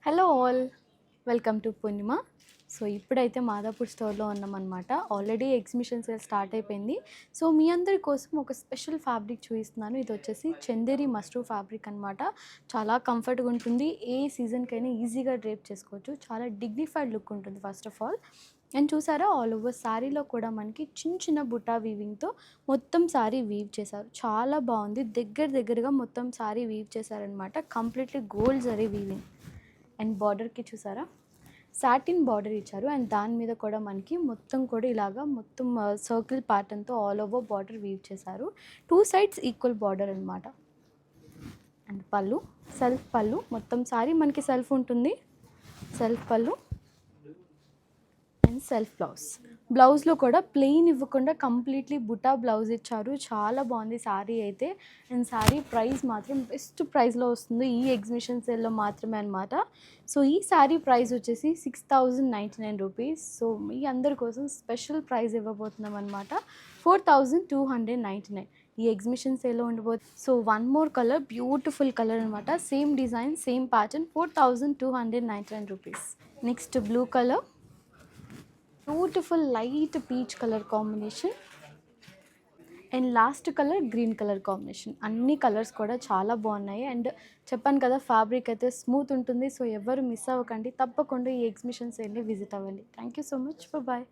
Hello all, welcome to Purnima. So ఇప్పుడైతే మాదాపూర్ స్టోర్లో ఉన్నామన్నమాట. Already exhibition sale start అయిపోయింది. So మీ అందరి కోసం ఒక స్పెషల్ ఫ్యాబ్రిక్ చూపిస్తున్నాను. ఇది వచ్చేసి చందేరి మస్ట్రూ ఫ్యాబ్రిక్ అనమాట. చాలా కంఫర్ట్గా ఉంటుంది. ఏ సీజన్కైనా ఈజీగా డ్రేప్ చేసుకోవచ్చు. చాలా డిగ్నిఫైడ్ లుక్ ఉంటుంది ఫస్ట్ ఆఫ్ ఆల్. అండ్ చూసారా, ఆల్ ఓవర్ శారీలో కూడా మనకి చిన్న చిన్న బుటా వీవింగ్తో మొత్తం శారీ వీవ్ చేశారు. చాలా బాగుంది. దగ్గరగా మొత్తం శారీ వీవ్ చేశారనమాట. Completely gold zari weaving. And బార్డర్కి చూసారా, సాటిన్ బార్డర్ ఇచ్చారు. అండ్ దాని మీద కూడా మనకి మొత్తం కూడా ఇలాగా మొత్తం సర్కిల్ ప్యాటర్న్తో ఆల్ ఓవర్ బార్డర్ వీవ్ చేశారు. టూ సైడ్స్ ఈక్వల్ బార్డర్ అనమాట. అండ్ పళ్ళు, సెల్ఫ్ పళ్ళు, మొత్తం సారీ మనకి సెల్ఫ్ ఉంటుంది. సెల్ఫ్ పళ్ళు అండ్ సెల్ఫ్ బ్లౌజ్లో కూడా ప్లెయిన్ ఇవ్వకుండా కంప్లీట్లీ బుటా బ్లౌజ్ ఇచ్చారు. చాలా బాగుంది శారీ అయితే. అండ్ శారీ ప్రైస్ మాత్రం బెస్ట్ ప్రైస్లో వస్తుంది ఈ ఎగ్జిబిషన్ సేల్లో మాత్రమే అనమాట. సో ఈ శారీ ప్రైస్ వచ్చేసి 6099 రూపీస్. సో మీ అందరి కోసం స్పెషల్ ప్రైస్ ఇవ్వబోతున్నాం అనమాట. 4299 ఈ ఎగ్జిబిషన్ సేల్లో ఉండబోతుంది. So one more colour, beautiful colour అనమాట. Same design, same pattern, 4299 rupees. Next blue colour, beautiful light peach colour combination. And last colour green colour combination. అన్ని colours కూడా చాలా బాగున్నాయి. అండ్ చెప్పాను కదా, ఫ్యాబ్రిక్ అయితే స్మూత్ ఉంటుంది. సో ఎవరు మిస్ అవ్వకండి, తప్పకుండా ఈ ఎగ్జిబిషన్ సేల్ని విజిట్ అవ్వండి. Thank you so much, bye.